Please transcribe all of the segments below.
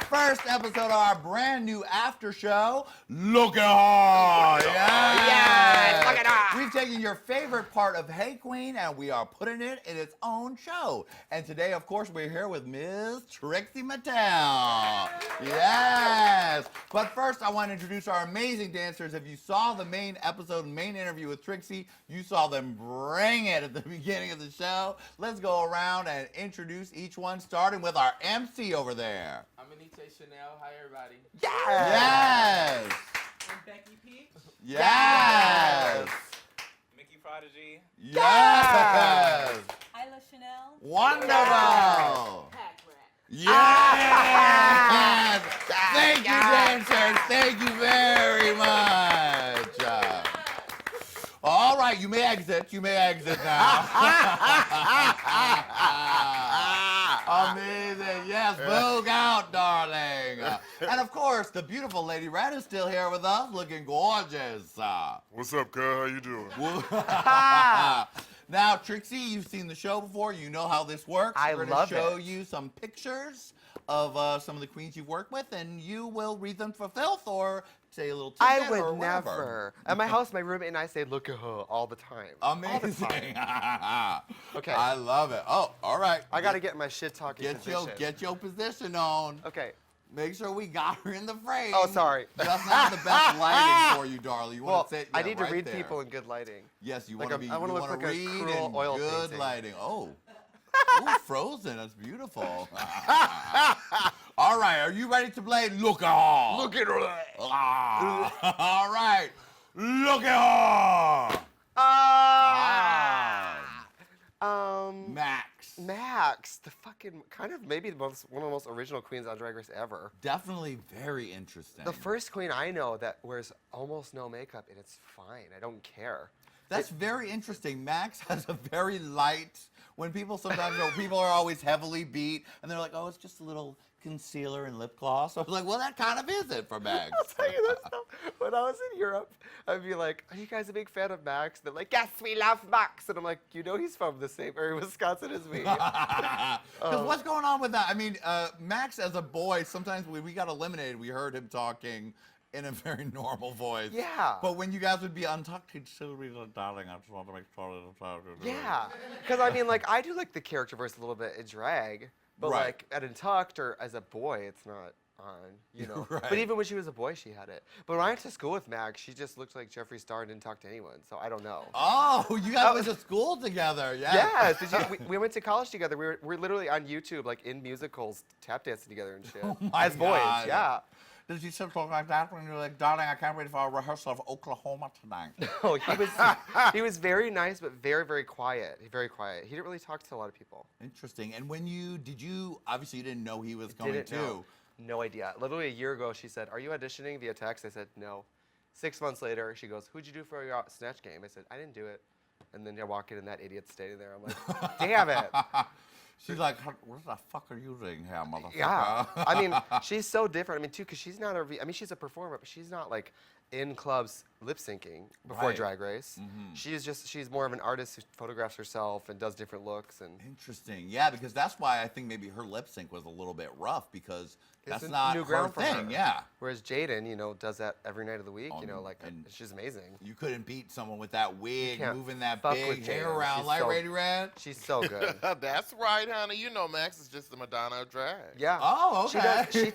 first episode of our brand new after show. Look at her! Yes! Look at her! We've taken your favorite part of Hey Qween and we are putting it in its own show. And today, of course, we're here with Ms. Trixie Mattel. Yes! But first, I want to introduce our amazing dancers. If you saw the main episode, main interview with Trixie, you saw them bring it at the beginning of the show. Let's go around and introduce each one, starting with our MC over there. I'm Anita Chanel. Hi, everybody. Yes! I'm Becky Peach. Yes! Mickey Prodigy. Yes! Isla Chanel. Wonderful! Pack rat. Yes! Thank you, dancers. Thank you very much. All right, you may exit. You may exit now. Amazing. Yes, vogue out, darling. And of course, the beautiful Lady Red is still here with us, looking gorgeous. What's up, cuz? How you doing? Now, Trixie, you've seen the show before. You know how this works. I We're love going to show it. you some pictures of some of the queens you've worked with, and you will read them for filth or say a little tidbit I or would whatever. never. At my house, my roommate and I say, look at her all the time. Amazing. Okay. I love it. Oh, all right. I got to get my shit talking Get position. your position on. Okay. Make sure we got her in the frame. Oh, sorry. That's not the best lighting for you, darling. You Well, want to sit I need to right read there. people in good lighting. Yes, you Like want to be. I wanna you look wanna like a read cruel in oil good painting. lighting. Oh. Ooh, Frozen. That's beautiful. All right, are you ready to play Look at her? Look at her. All right, look at her. Max, the fucking kind of maybe one of the most original queens on Drag Race ever. Definitely very interesting. The first queen I know that wears almost no makeup and it's fine. I don't care. That's very interesting. Max has a very light. When people sometimes, people are always heavily beat, and they're like, "Oh, it's just a little concealer and lip gloss." I was like, "Well, that kind of is it for Max." I'll tell you this though. When I was in Europe, I'd be like, "Are you guys a big fan of Max?" They're like, "Yes, we love Max." And I'm like, "You know, he's from the same area, Wisconsin, as me." Because what's going on with that? I mean, Max as a boy, sometimes when we got eliminated, we heard him talking in a very normal voice. Yeah. But when you guys would be untucked, he'd still be like, "Darling, I just want to make sure that Yeah, because I mean, like, I do like the character voice a little bit in drag, but Right. like at Untucked or as a boy, it's not on, you know. Right. But even when she was a boy, she had it. But when I went to school with Max, she just looked like Jeffree Star and didn't talk to anyone, so I don't know. Oh, you guys went to school together, yeah. Yes, we went to college together. We're literally on YouTube, like in musicals, tap dancing together and shit. my as boys, God. yeah. Did you still talk like that when you were like, "Darling, I can't wait for our rehearsal of Oklahoma tonight"? Oh, he was very nice, but very, very quiet. Very quiet. He didn't really talk to a lot of people. Interesting. And when did you, obviously you didn't know he was coming Didn't too. know. No idea. Literally a year ago, she said, "Are you auditioning via text?" I said, "No." 6 months later, she goes, "Who'd you do for your Snatch game?" I said, "I didn't do it." And then I walk in and that idiot's standing there. I'm like, damn it. She's like, "What the fuck are you doing here, motherfucker?" Yeah. I mean, she's so different. I mean, too, because she's not I mean, she's a performer, but she's not like in clubs lip syncing before Right. Drag Race. She's more of an artist who photographs herself and does different looks. And Interesting. Yeah, because that's why I think maybe her lip sync was a little bit rough because that's it's a not new her ground for thing. her. Yeah. Whereas Jaidynn, you know, does that every night of the week. You know, like and she's amazing. You couldn't beat someone with that wig, can't moving that fuck big with hair Jaidynn. around She's like so- Lady Red. She's so good. That's right, honey. You know Max is just the Madonna of drag. Yeah. Oh, okay. She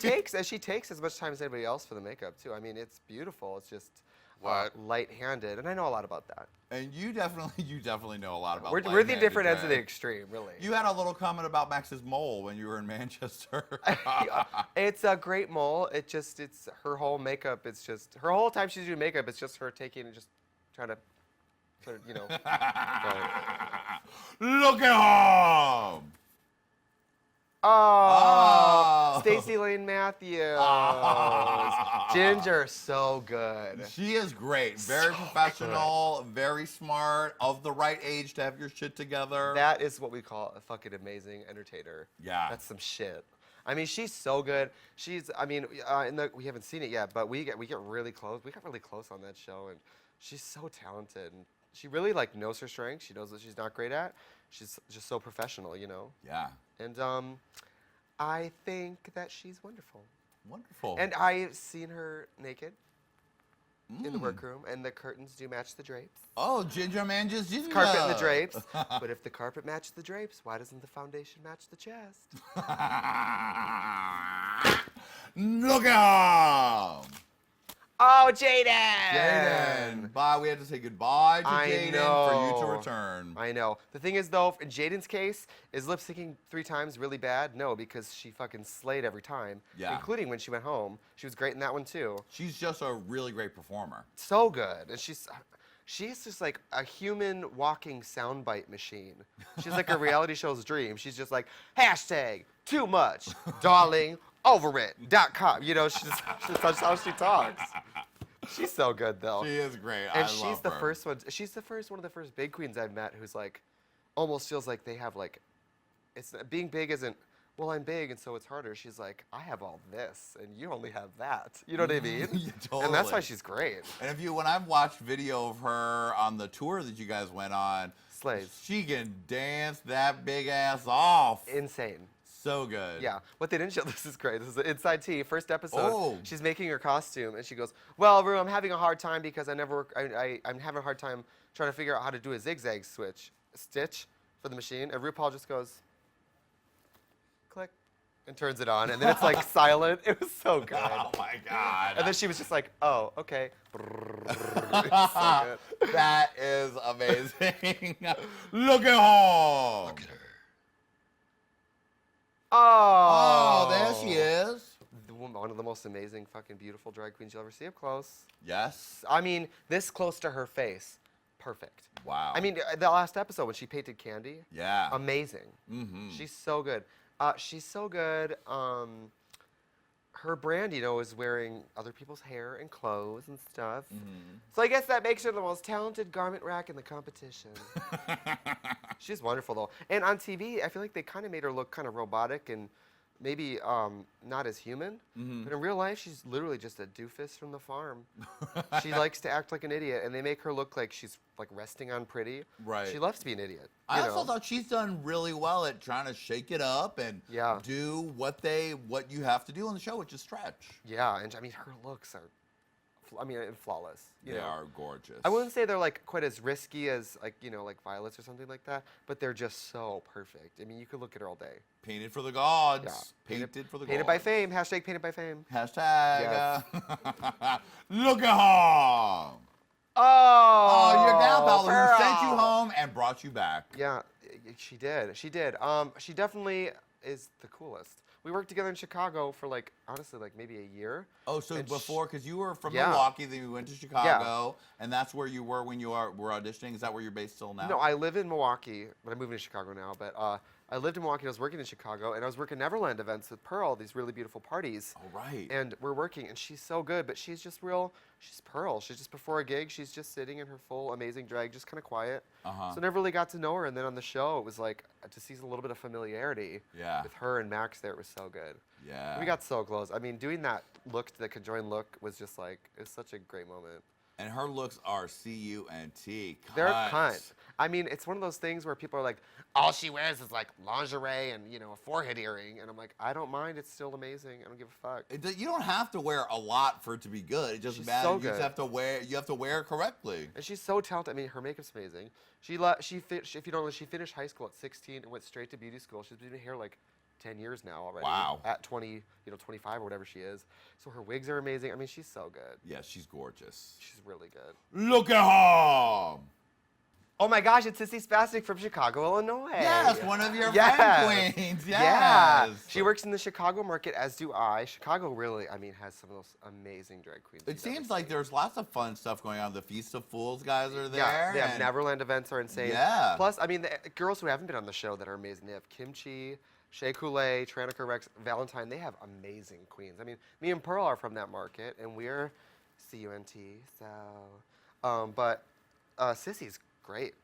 takes as much time as anybody else for the makeup too. I mean, it's beautiful. It's just What? light-handed, and I know a lot about that. And you definitely know a lot about We're the light-handed different ends of the drag. extreme, really. You had a little comment about Max's mole when you were in Manchester. It's a great mole. It's her whole makeup. It's just her whole time she's doing makeup. It's just her taking and just trying to, you know. go. Look at him! Oh, Stacey Lane Matthews. Ginger, so good. She is great. Very So professional, very smart, of the right age to have your shit together. That is what we call a fucking amazing entertainer. Yeah. That's some shit. I mean, she's so good. I mean, we haven't seen it yet, but we get really close. We got really close on that show, and she's so talented. And she really like knows her strengths. She knows what she's not great at. She's just so professional, you know. Yeah. And I think that she's wonderful. Wonderful. And I've seen her naked in the workroom, and the curtains do match the drapes. Oh, Ginger Man just ginger. Carpet and the drapes. But if the carpet matches the drapes, why doesn't the foundation match the chest? Look at him. Oh, Jaidynn! Jaidynn. Bye. We have to say goodbye to I Jaidynn know. for you to return. I know. The thing is, though, in Jaidyn's case, is lip syncing 3 times really bad? No, because she fucking slayed every time. Yeah. Including when she went home. She was great in that one, too. She's just a really great performer. So good. And she's just like a human walking soundbite machine. She's like a reality show's dream. She's just like, hashtag too much, darling, over it.com. You know, that's how she talks. She's so good, though. She is great. And I she's love the her. first one. She's one of the first big queens I've met who's like, almost feels like they have like, it's being big isn't, well, I'm big and so it's harder. She's like, I have all this and you only have that. You know what I mean? Yeah, totally. And that's why she's great. And when I've watched video of her on the tour that you guys went on, Slays. she can dance that big ass off. Insane. So good. Yeah. What they didn't show, this is great. This is the Inside Tea, first episode. Oh. She's making her costume and she goes, well, Rue, I'm having a hard time because I'm having a hard time trying to figure out how to do a zigzag stitch for the machine. And RuPaul just goes, click, and turns it on. And then it's like silent. It was so good. Oh my God. And then she was just like, oh, okay. It's so good. That is amazing. Look at her. Look at her. Oh. Oh, there she is. One of the most amazing, fucking beautiful drag queens you'll ever see up close. Yes. I mean, this close to her face, perfect. Wow. I mean, the last episode when she painted Candy, Yeah. amazing. Mm-hmm. She's so good. She's so good. Her brand, you know, is wearing other people's hair and clothes and stuff. Mm-hmm. So I guess that makes her the most talented garment rack in the competition. She's wonderful, though. And on TV, I feel like they kind of made her look kind of robotic and maybe not as human. Mm-hmm. But in real life, she's literally just a doofus from the farm. She likes to act like an idiot, and they make her look like she's like resting on pretty. Right. She loves to be an idiot. I you also know? thought she's done really well at trying to shake it up and Yeah. do what you have to do on the show, which is stretch. Yeah, and I mean, her looks are, flawless. You They know? are gorgeous. I wouldn't say they're like quite as risky as like, you know, like Violet's or something like that, but they're just so perfect. I mean, you could look at her all day. Painted for the gods. Yeah. Painted for the Painted gods. by fame. Hashtag painted by fame. Hashtag. Look at her. Oh, Oh, your gal pal who Farrah. sent you home and brought you back. Yeah, she did. She did. She definitely is the coolest. We worked together in Chicago for like, honestly, like maybe a year. Oh, so And before, because you were from Yeah. Milwaukee, then you went to Chicago, and that's where you were when you were auditioning. Is that where you're based still now? No, I live in Milwaukee, but I'm moving to Chicago now. But I lived in Milwaukee, I was working in Chicago, and I was working Neverland events with Pearl, these really beautiful parties. Oh, right. And we're working, and she's so good, but she's just she's Pearl. She's just before a gig, she's just sitting in her full amazing drag, just kind of quiet. Uh-huh. So never really got to know her, and then on the show, it was like to see a little bit of familiarity Yeah. with her and Max there. It was so good. Yeah. We got so close. I mean, doing that the conjoined look was just like, it was such a great moment. And her looks are C-U-N-T. They're cunt. I mean, it's one of those things where people are like, all she wears is like lingerie and, you know, a forehead earring. And I'm like, I don't mind. It's still amazing. I don't give a fuck. You don't have to wear a lot for it to be good. It doesn't She's matter. so You just good. have to wear it correctly. And she's so talented. I mean, her makeup's amazing. If you don't know, she finished high school at 16 and went straight to beauty school. She's been doing hair like 10 years now already. Wow. At 25 or whatever she is. So her wigs are amazing. I mean, she's so good. Yeah, she's gorgeous. She's really good. Look at her. Oh my gosh, it's Sissy Spastic from Chicago, Illinois. Yes, one of your Yes. fan queens. Yes. Yeah. She works in the Chicago market, as do I. Chicago really, I mean, has some of those amazing drag queens. It you've ever seems like seen. there's lots of fun stuff going on. The Feast of Fools guys are there. Yeah, they have and- Neverland events are insane. Yeah. Plus, I mean, the girls who haven't been on the show that are amazing. They have Kimchi, Shea Coulee, Trannika Rex, Valentine. They have amazing queens. I mean, me and Pearl are from that market, and we're CUNT. So, but Sissy's great.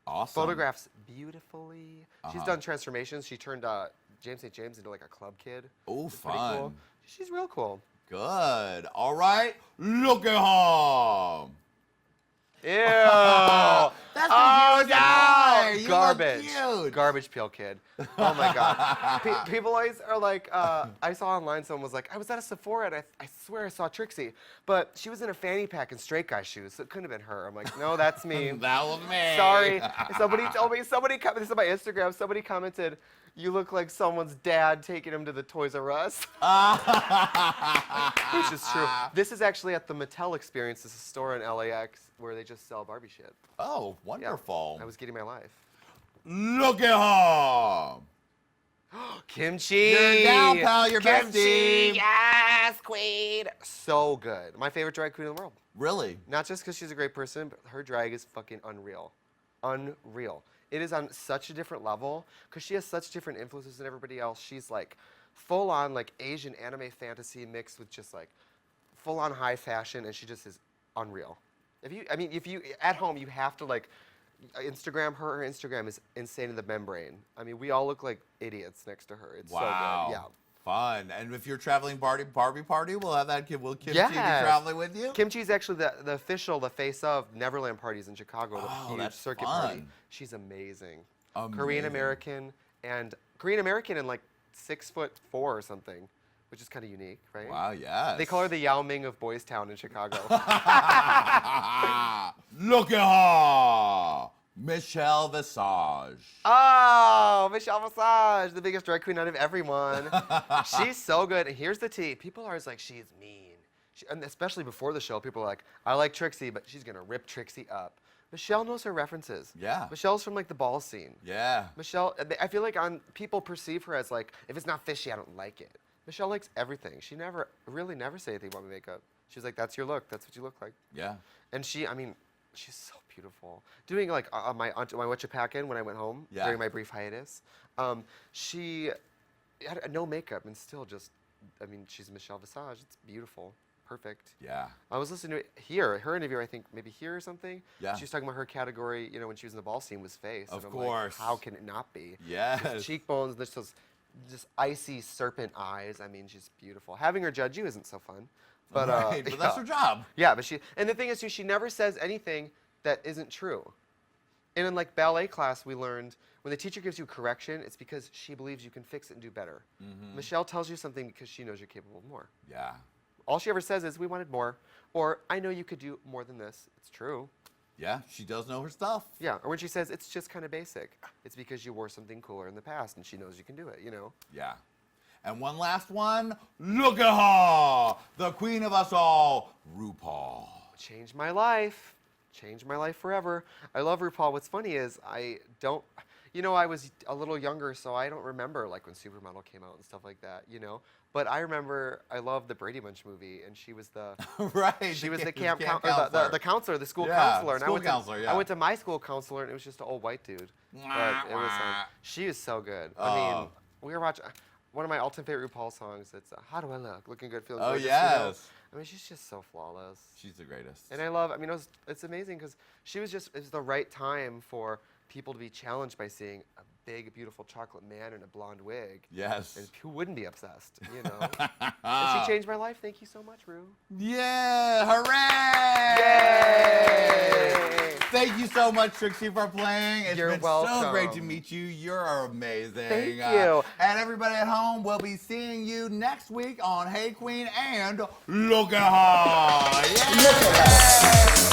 Awesome. Photographs beautifully. She's Uh-huh. done transformations. She turned James St. James into like a club kid. Oh, It's pretty fun. cool. She's real cool. Good. All right. Look at her. Ew. That's Oh, what you no. You Garbage. Look huge. Garbage pail kid. Oh my God. People always are like, I saw online someone was like, I was at a Sephora and I swear I saw Trixie, but she was in a fanny pack and straight guy shoes, so it couldn't have been her. I'm like, no, that's me. That was me. Sorry. Somebody told me, this is on my Instagram, somebody commented, you look like someone's dad taking him to the Toys R Us. Which is true. This is actually at the Mattel Experience. This is a store in LAX where they just sell Barbie shit. Oh, wonderful. I was getting my life. Look at her. Kimchi. You're down, pal. You're Kimchi. bestie. Yes, queen. So good. My favorite drag queen in the world. Really? Not just because she's a great person, but her drag is fucking unreal. Unreal. It is on such a different level because she has such different influences than everybody else. She's like full on like Asian anime fantasy mixed with just like full on high fashion, and she just is unreal. If you at home, you have to like Instagram her. Her Instagram is insane in the membrane. I mean, we all look like idiots next to her. It's so good. Yeah. Fun. And if you're traveling Barbie party, we'll have that. Will Kimchi be Yes. traveling with you? Kimchi is actually the face of Neverland parties in Chicago. The huge that's circuit fun. party. She's amazing. Amazing. Korean American and like 6'4" or something, which is kind of unique, right? Wow, yes. They call her the Yao Ming of Boys Town in Chicago. Look at her. Michelle Visage. Oh, Michelle Visage, the biggest drag queen out of everyone. She's so good. And here's the tea. People are always like, she's mean. And especially before the show, people are like, I like Trixie, but she's going to rip Trixie up. Michelle knows her references. Yeah. Michelle's from like the ball scene. Yeah. Michelle, I feel like people perceive her as like, if it's not fishy, I don't like it. Michelle likes everything. She never say anything about my makeup. She's like, that's your look. That's what you look like. Yeah. And she's so beautiful. Doing like my Whatcha Packin' when I went home during my brief hiatus, she had no makeup and still just, she's Michelle Visage. It's beautiful. Perfect. Yeah. I was listening to her interview, I think maybe here or something. Yeah. She was talking about her category, when she was in the ball scene was face. Of and course. Like, how can it not be? Yes. Those cheekbones, there's those just icy serpent eyes. She's beautiful. Having her judge you isn't so fun. But, right, but that's her job. Yeah, but and the thing is too, she never says anything that isn't true. And in like ballet class, we learned when the teacher gives you correction, it's because she believes you can fix it and do better. Mm-hmm. Michelle tells you something because she knows you're capable of more. Yeah. All she ever says is, we wanted more, or I know you could do more than this. It's true. Yeah, she does know her stuff. Yeah, or when she says, it's just kind of basic, it's because you wore something cooler in the past and she knows you can do it, Yeah. And one last one. Look at her, the queen of us all, RuPaul. Changed my life. Changed my life forever. I love RuPaul. What's funny is I was a little younger, so I don't remember like when Supermodel came out and stuff like that, But I remember I loved the Brady Bunch movie, and she was the right. She was the camp counselor. The counselor, the school counselor. And I went to my school counselor, and it was just an old white dude. But it was she is so good. We were watching one of my ultimate favorite RuPaul songs. It's How Do I Look? Looking Good, Feeling Gorgeous. Yes. She's just so flawless. She's the greatest. And I love, it's amazing because it was the right time for people to be challenged by seeing a big, beautiful chocolate man in a blonde wig. Yes. And who wouldn't be obsessed, And she changed my life. Thank you so much, Ru. Yeah, hooray! Yay! Thank you so much, Trixie, for playing. It's You're been welcome. so great to meet you. You're amazing. Thank you. And everybody at home, we'll be seeing you next week on Hey Qween and Look at Her. Yeah! Look at her.